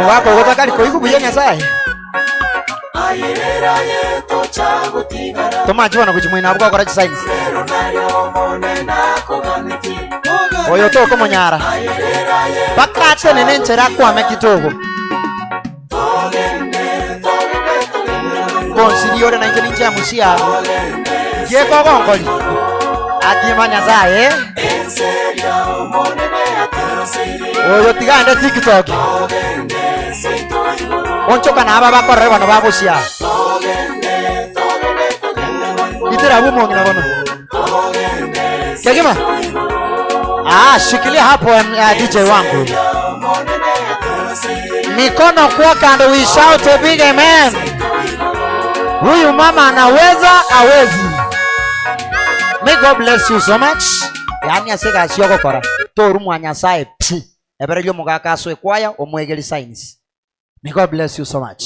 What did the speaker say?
Wako gutaka riko buya Nyasaye. Toma jwana kujimwina bwa kora science. Oyo to ko monyara. Bakate nene nchera kwa mekitogo. Konsidiore na ngeni ncha musia. Ye ko gongoli. Akima Nyasaye. Oyo tigande TikTok. Onchoka na aba bakorre bano babusia. Itira bumo ngina bano. Kegema. Shikilia hapo DJ wangu. Mikono kwa kando, we shout a big amen. Huyu mama anaweza awezi. May God bless you so much. Yani asika asiyoko kora. Toru mwa Nyasaye. Ebere lyo mugaka aswe kwaya omwegeli signs. May God bless you so much.